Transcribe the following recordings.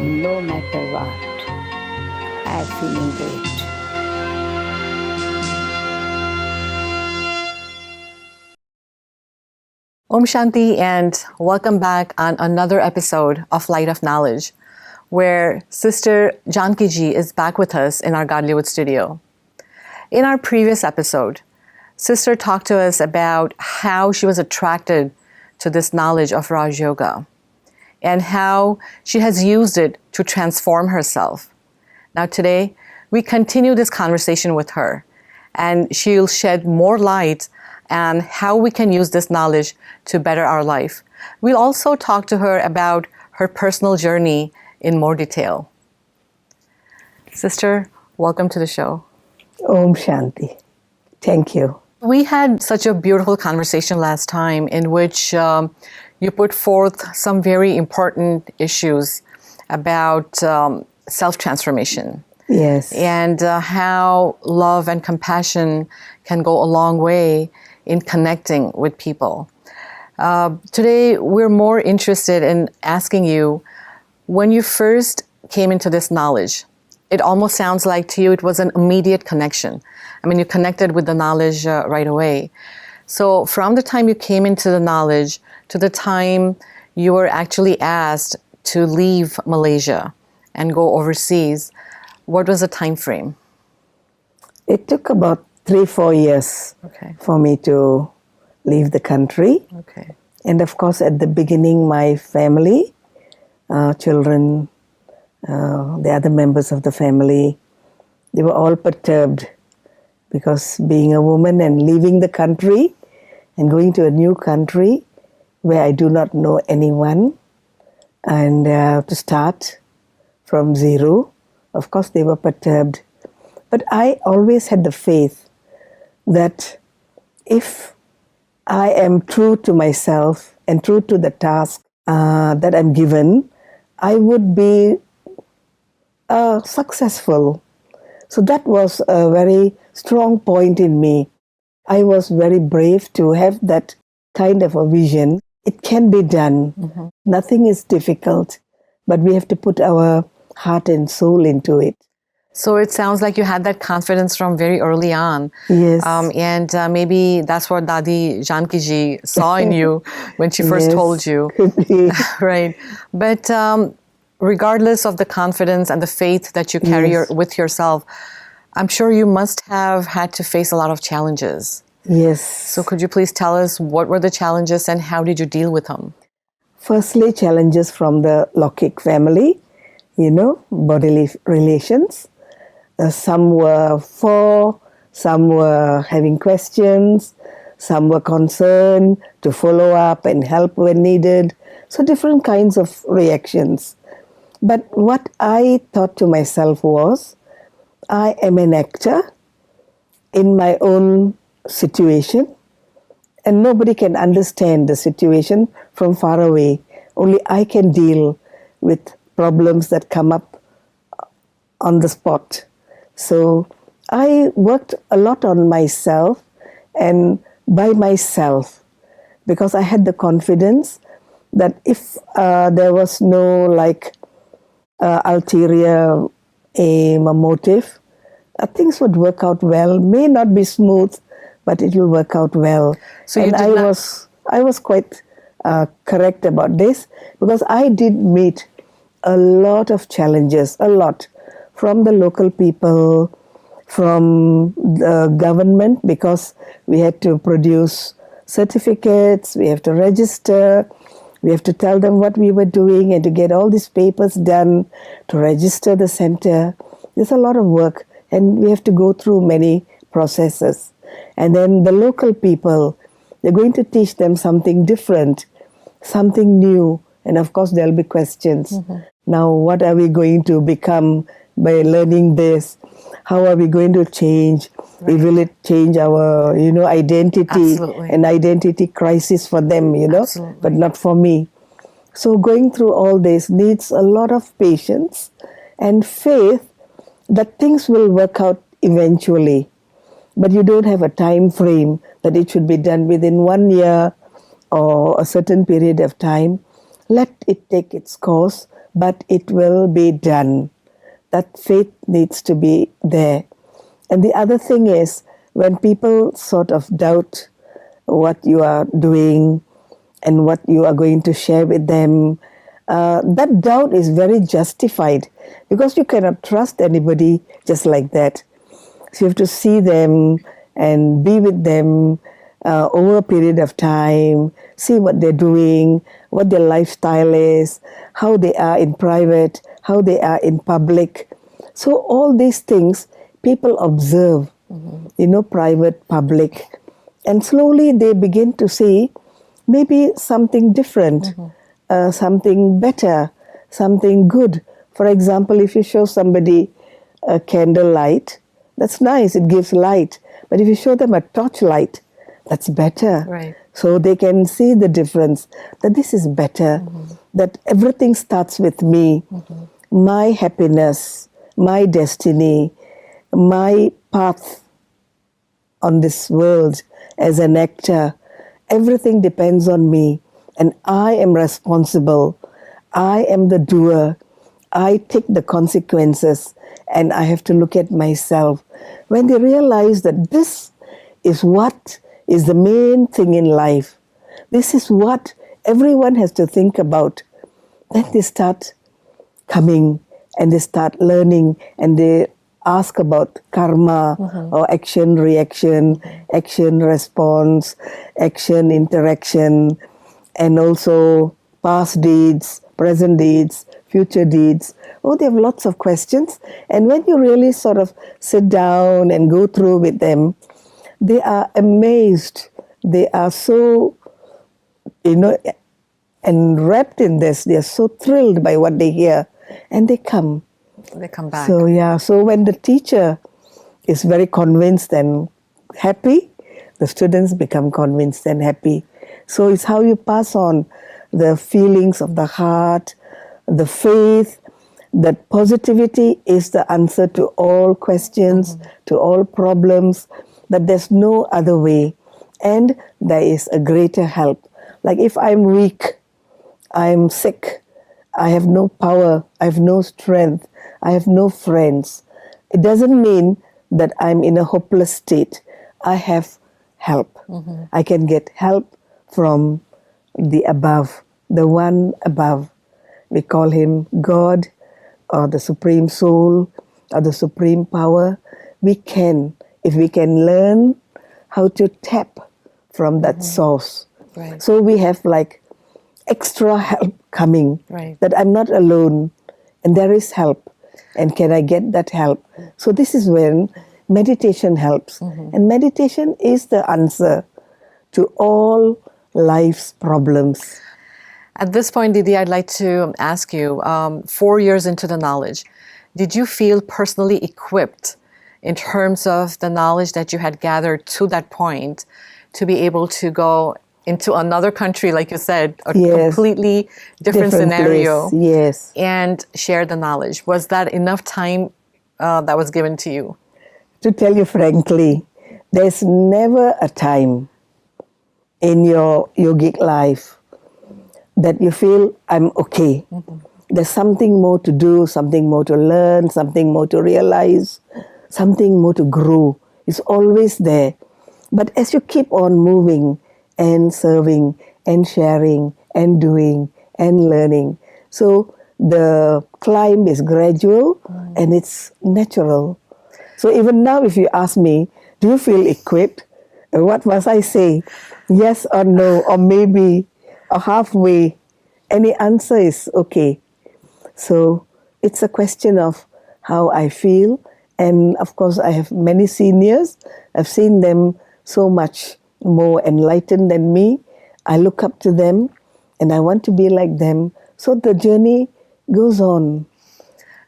no matter what. I'm feeling great. Om Shanti, and welcome back on another episode of Light of Knowledge, where Sister Janki ji is back with us in our Godlywood studio. In our previous episode, Sister talked to us about how she was attracted to this knowledge of Raj Yoga and how she has used it to transform herself. Now today, we continue this conversation with her, and she'll shed more light on how we can use this knowledge to better our life. We'll also talk to her about her personal journey in more detail. Sister, welcome to the show. Om Shanti. Thank you. We had such a beautiful conversation last time in which you put forth some very important issues about self-transformation. Yes. And how love and compassion can go a long way in connecting with people. Today, we're more interested in asking you, when you first came into this knowledge, it almost sounds like to you it was an immediate connection. I mean, you connected with the knowledge right away. So from the time you came into the knowledge to the time you were actually asked to leave Malaysia and go overseas, what was the time frame? It took about 3-4 years for me to leave the country. Okay. And of course, at the beginning, my family, children, the other members of the family, they were all perturbed because being a woman and leaving the country and going to a new country where I do not know anyone and to start from zero, of course they were perturbed. But I always had the faith that if I am true to myself and true to the task that I'm given, I would be successful. So that was a very strong point in me. I was very brave to have that kind of a vision. It can be done. Mm-hmm. Nothing is difficult, but we have to put our heart and soul into it. So it sounds like you had that confidence from very early on. Yes. And maybe that's what Dadi Janki ji saw in you when she first told you. Could be. Right. But regardless of the confidence and the faith that you carry with yourself, I'm sure you must have had to face a lot of challenges. Yes. So could you please tell us what were the challenges and how did you deal with them? Firstly, challenges from the Lokik family, bodily relations. Some were for, some were having questions, some were concerned to follow up and help when needed. So different kinds of reactions. But what I thought to myself was, I am an actor in my own situation, and nobody can understand the situation from far away. Only I can deal with problems that come up on the spot. So I worked a lot on myself and by myself because I had the confidence that if there was no ulterior aim or motive, things would work out well. May not be smooth, but it will work out well. So and I was quite correct about this because I did meet a lot of challenges, a lot, from the local people, from the government, because we had to produce certificates, we have to register, we have to tell them what we were doing and to get all these papers done to register the center. There's a lot of work and we have to go through many processes. And then the local people, they're going to teach them something different, something new. And of course, there'll be questions. Mm-hmm. Now, what are we going to become by learning this? How are we going to change? Right. Will it change our, identity? Absolutely. An identity crisis for them, Absolutely. But not for me. So going through all this needs a lot of patience and faith that things will work out eventually. But you don't have a time frame that it should be done within 1 year or a certain period of time. let it take its course, but it will be done. That faith needs to be there. And the other thing is, when people sort of doubt what you are doing and what you are going to share with them, that doubt is very justified, because you cannot trust anybody just like that. So you have to see them and be with them over a period of time, see what they're doing, what their lifestyle is, how they are in private, how they are in public. So all these things people observe, private, public, and slowly they begin to see maybe something different, something better, something good. For example, if you show somebody a candlelight, that's nice, it gives light. But if you show them a torchlight, that's better. Right. So they can see the difference, that this is better, that everything starts with me, my happiness, my destiny, my path on this world as an actor. Everything depends on me, and I am responsible. I am the doer. I take the consequences, and I have to look at myself. When they realize that this is what is the main thing in life, this is what everyone has to think about, then they start coming and they start learning, and they ask about karma or action, reaction, action, response, action, interaction, and also past deeds, present deeds, future deeds. Oh, they have lots of questions. And when you really sort of sit down and go through with them, they are amazed. They are so, enwrapped in this. They are so thrilled by what they hear. And they come. They come back. So when the teacher is very convinced and happy, the students become convinced and happy. So it's how you pass on the feelings of the heart, the faith, that positivity is the answer to all questions, to all problems, that there's no other way. And there is a greater help. Like if I'm weak, I'm sick, I have no power, I have no strength, I have no friends, it doesn't mean that I'm in a hopeless state. I have help. I can get help from the above, the one above. We call him God, or the Supreme Soul, or the Supreme Power. We can, if we can learn how to tap from that source. Right. So we have like extra help coming, Right. that I'm not alone, and there is help. And can I get that help? So this is when meditation helps. And meditation is the answer to all life's problems. At this point, Didi, I'd like to ask you, 4 years into the knowledge, did you feel personally equipped in terms of the knowledge that you had gathered to that point to be able to go into another country, like you said, a completely different scenario, place. Yes, and share the knowledge? Was that enough time that was given to you? To tell you frankly, there's never a time in your yogic life that you feel I'm okay. There's something more to do, something more to learn, something more to realize, something more to grow. It's always there. But as you keep on moving and serving and sharing and doing and learning, so the climb is gradual and it's natural. So even now, if you ask me, do you feel equipped? What must I say? Yes or no, or maybe, or halfway. Any answer is okay. So it's a question of how I feel. And of course, I have many seniors. I've seen them so much more enlightened than me. I look up to them and I want to be like them. So the journey goes on.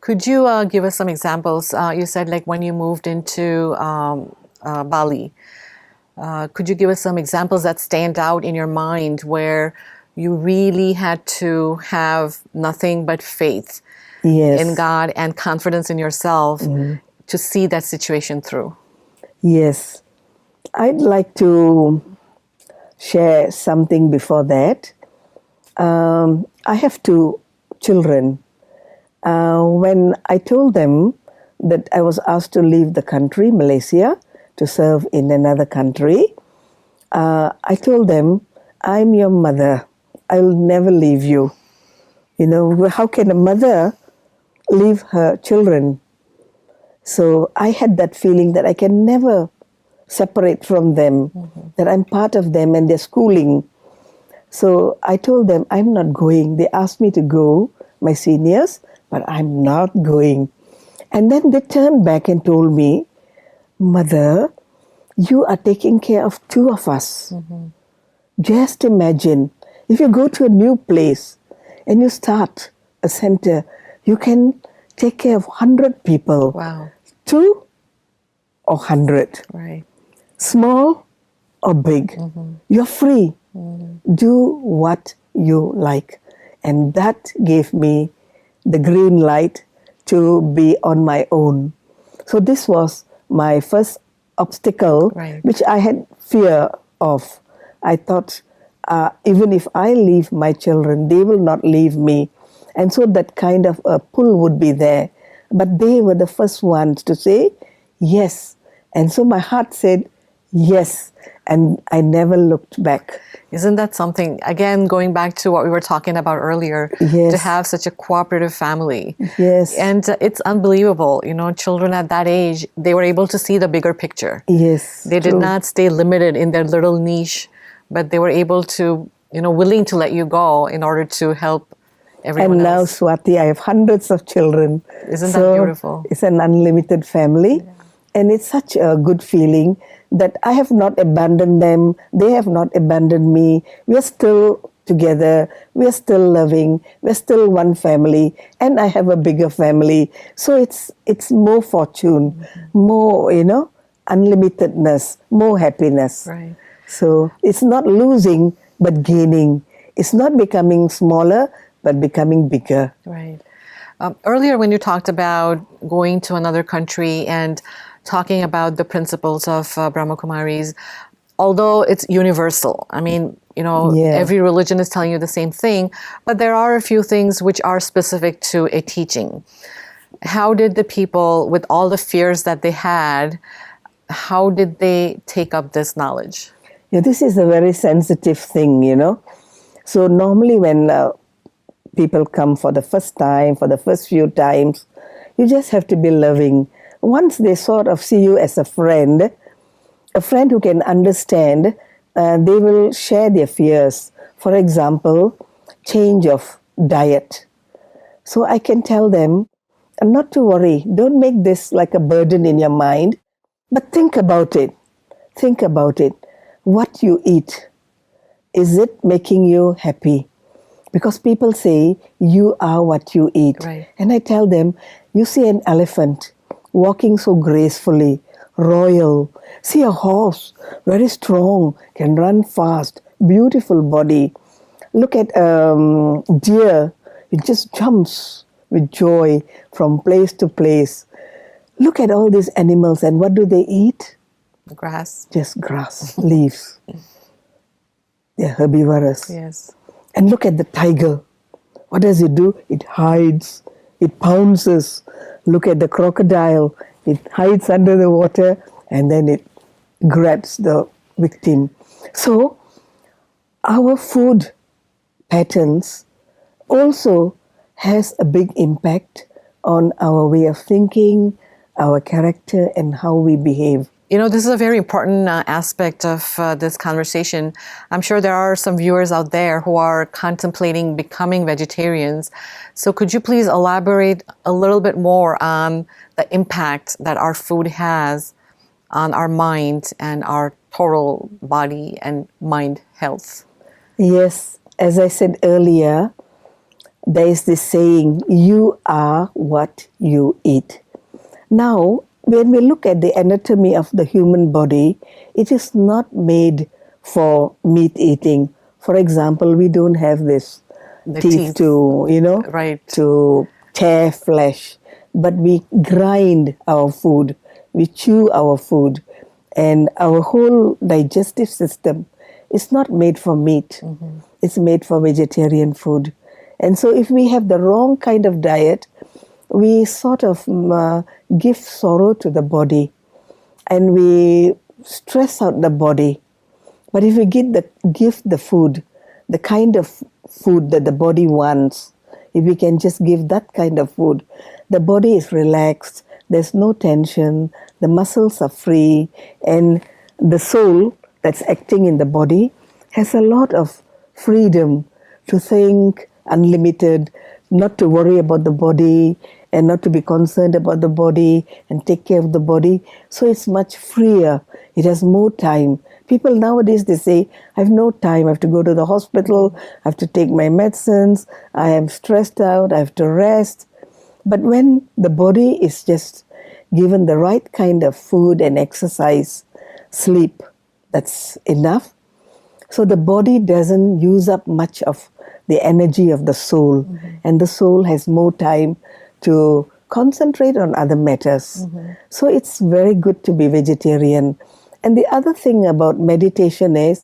Could you give us some examples? You said like when you moved into Bali. Could you give us some examples that stand out in your mind where you really had to have nothing but faith in God and confidence in yourself to see that situation through? Yes. I'd like to share something before that. I have two children. When I told them that I was asked to leave the country, Malaysia, to serve in another country, I told them, I'm your mother. I will never leave you. You know, how can a mother leave her children? So I had that feeling that I can never separate from them, that I'm part of them and their schooling. So I told them, I'm not going. They asked me to go, my seniors, but I'm not going. And then they turned back and told me, Mother, you are taking care of two of us. Just imagine, if you go to a new place and you start a center, you can take care of 100 people. Wow. 2 or 100. Right. Small or big. You're free. Do what you like. And that gave me the green light to be on my own. So this was my first obstacle, Right. which I had fear of. I thought, even if I leave my children, they will not leave me. And so that kind of a pull would be there. But they were the first ones to say, yes. And so my heart said, yes. And I never looked back. Isn't that something, again, going back to what we were talking about earlier, Yes. to have such a cooperative family? Yes. And it's unbelievable, you know, children at that age, they were able to see the bigger picture. Yes. They did true. not stay limited in their little niche, but they were able to, you know, willing to let you go in order to help everyone And now, else. Swati, I have hundreds of children. Isn't that beautiful? It's an unlimited family. And it's such a good feeling that I have not abandoned them. They have not abandoned me. We are still together. We are still loving. We're still one family. And I have a bigger family. So it's more fortune, more, you know, unlimitedness, more happiness. Right. So it's not losing, but gaining. It's not becoming smaller, but becoming bigger. Right. Earlier, when you talked about going to another country and talking about the principles of Brahma Kumaris, although it's universal, I mean, you know, Yeah. every religion is telling you the same thing, but there are a few things which are specific to a teaching. How did the people, with all the fears that they had, how did they take up this knowledge? Yeah, this is a very sensitive thing, you know. So normally when people come for the first time, for the first few times, you just have to be loving. Once they sort of see you as a friend who can understand, they will share their fears. For example, change of diet. So I can tell them, not to worry, don't make this like a burden in your mind, but think about it. Think about it. What you eat, is it making you happy? Because people say, you are what you eat. Right. And I tell them, you see an elephant walking so gracefully, royal. See a horse, very strong, can run fast, beautiful body. Look at deer, it just jumps with joy from place to place. Look at all these animals, and what do they eat? Grass. Just grass, leaves. They're herbivorous. Yes. And look at the tiger. What does it do? It hides. It pounces. Look at the crocodile. It hides under the water and then it grabs the victim. So, our food patterns also has a big impact on our way of thinking, our character, and how we behave. You know, this is a very important aspect of this conversation. I'm sure there are some viewers out there who are contemplating becoming vegetarians. So could you please elaborate a little bit more on the impact that our food has on our mind and our total body and mind health? Yes, as I said earlier, there is this saying, you are what you eat. Now, when we look at the anatomy of the human body, it is not made for meat eating. For example, we don't have this The teeth to, Right. to tear flesh. But we grind our food, we chew our food, and our whole digestive system is not made for meat. it's made for vegetarian food. And so if we have the wrong kind of diet, we sort of give sorrow to the body and we stress out the body. But if we give the food, the kind of food that the body wants, if we can just give that kind of food, the body is relaxed, there's no tension, the muscles are free, and the soul that's acting in the body has a lot of freedom to think unlimited, not to worry about the body and not to be concerned about the body and take care of the body. So it's much freer. It has more time. People nowadays, they say, I have no time. I have to go to the hospital. I have to take my medicines. I am stressed out. I have to rest. But when the body is just given the right kind of food and exercise, sleep, that's enough. So the body doesn't use up much of the energy of the soul. And the soul has more time to concentrate on other matters. So it's very good to be vegetarian. And the other thing about meditation is,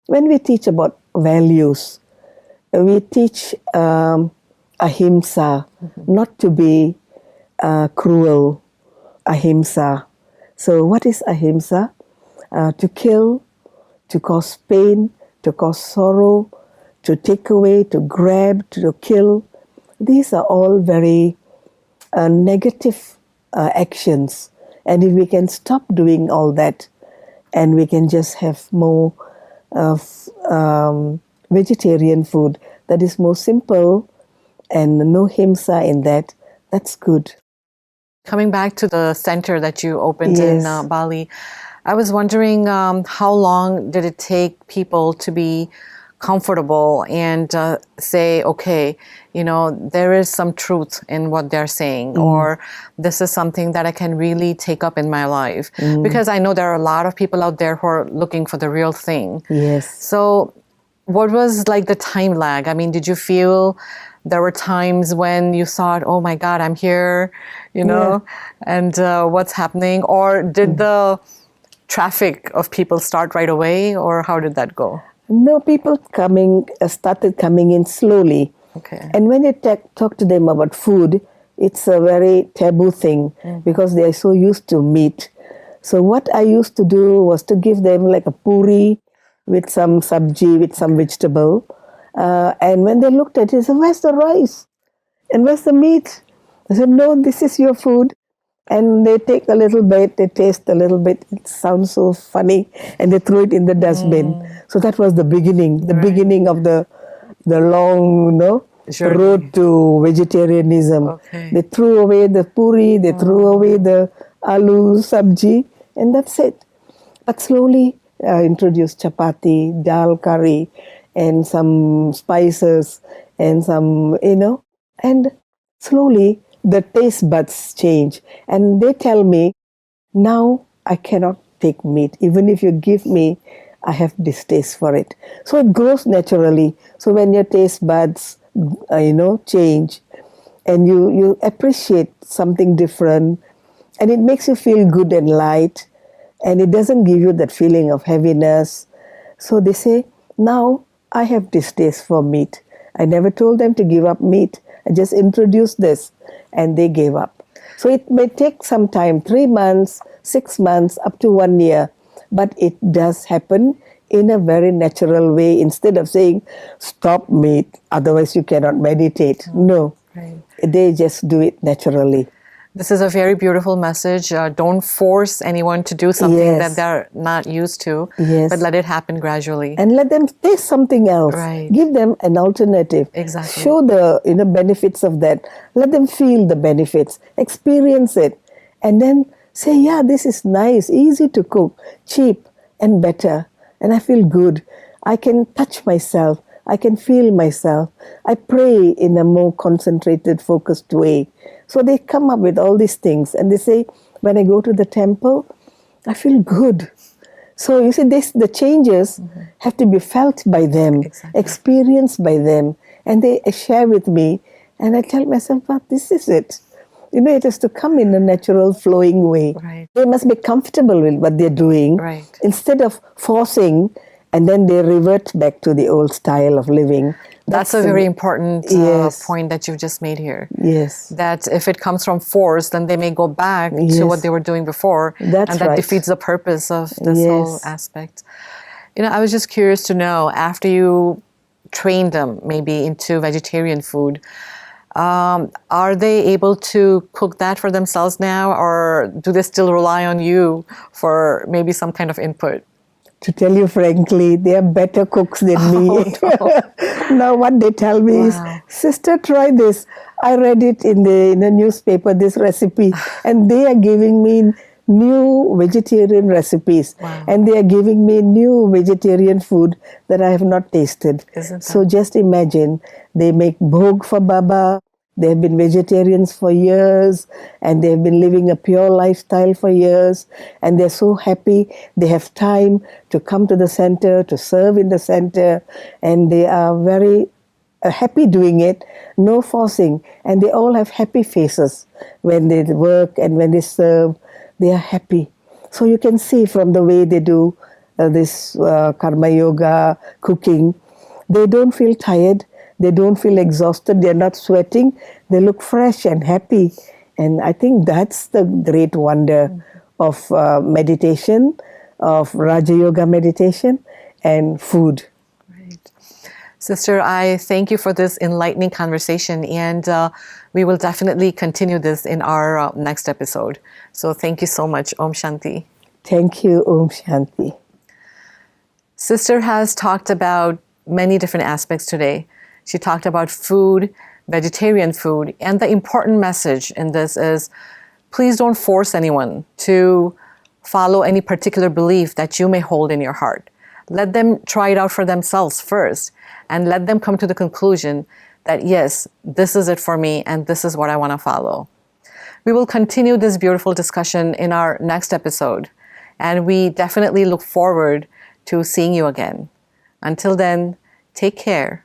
when we teach about values, we teach ahimsa, not to be cruel, ahimsa. So what is ahimsa? To kill, to cause pain, to cause sorrow, to take away, to grab, to kill. These are all very negative actions. And if we can stop doing all that, and we can just have more vegetarian food that is more simple and no himsa in that, that's good. Coming back to the center that you opened in Bali, I was wondering how long did it take people to be comfortable and say, okay, you know, there is some truth in what they're saying, or this is something that I can really take up in my life. Because I know there are a lot of people out there who are looking for the real thing. Yes. So what was like the time lag? I mean, did you feel there were times when you thought, oh my God, I'm here, you know, and what's happening? Or did the traffic of people start right away, or how did that go? No, people started coming in slowly. Okay. And when you talk to them about food, it's a very taboo thing because they are so used to meat. So what I used to do was to give them like a puri with some sabji, with some vegetable. And when they looked at it, they said, where's the rice? And where's the meat? I said, no, this is your food. And they take a little bit, they taste a little bit, it sounds so funny, and they throw it in the dustbin. So that was the beginning of the long, road to vegetarianism. Okay. They threw away the puri, they threw away the aloo sabji, and that's it. But slowly introduced chapati, dal curry, and some spices, and some, and slowly the taste buds change. And they tell me, now I cannot take meat. Even if you give me, I have distaste for it. So it grows naturally. So when your taste buds, change, and you appreciate something different, and it makes you feel good and light, and it doesn't give you that feeling of heaviness. So they say, now I have distaste for meat. I never told them to give up meat. I just introduced this, and they gave up. So it may take some time, 3 months, 6 months, up to 1 year, but it does happen in a very natural way. Instead of saying, stop meat, otherwise you cannot meditate. No, they just do it naturally. This is a very beautiful message. Don't force anyone to do something that they're not used to, but let it happen gradually. And let them taste something else. Right. Give them an alternative. Exactly. Show the benefits of that. Let them feel the benefits. Experience it. And then say, yeah, this is nice, easy to cook, cheap and better. And I feel good. I can touch myself. I can feel myself. I pray in a more concentrated, focused way. So they come up with all these things and they say, when I go to the temple, I feel good. So you see, the changes have to be felt by them, experienced by them, and they share with me. And I tell myself, but this is it. It has to come in a natural, flowing way. Right. They must be comfortable with what they're doing. Right. Instead of forcing and then they revert back to the old style of living. That's a very important Yes. point that you've just made here. Yes. That if it comes from force, then they may go back to Yes. what they were doing before. That's and that right. defeats the purpose of this Yes. whole aspect. I was just curious to know, after you trained them maybe into vegetarian food, are they able to cook that for themselves now, or do they still rely on you for maybe some kind of input? To tell you frankly, they are better cooks than me. no. Now what they tell me is, Wow. sister, try this. I read it in the newspaper, this recipe, and they are giving me new vegetarian recipes. Wow. And they are giving me new vegetarian food that I have not tasted. Isn't So that- just imagine, they make bhog for Baba. They have been vegetarians for years, and they have been living a pure lifestyle for years, and they're so happy. They have time to come to the center, to serve in the center, and they are very happy doing it, no forcing, and they all have happy faces when they work and when they serve. They are happy. So you can see from the way they do this karma yoga, cooking, they don't feel tired. They don't feel exhausted. They're not sweating. They look fresh and happy. And I think that's the great wonder of meditation, of Raja Yoga meditation, and food. Right. Sister, I thank you for this enlightening conversation, and we will definitely continue this in our next episode. So thank you so much. Om Shanti. Thank you. Om Shanti. Sister has talked about many different aspects today. She talked about food, vegetarian food, and the important message in this is, please don't force anyone to follow any particular belief that you may hold in your heart. Let them try it out for themselves first, and let them come to the conclusion that, yes, this is it for me, and this is what I want to follow. We will continue this beautiful discussion in our next episode, and we definitely look forward to seeing you again. Until then, take care.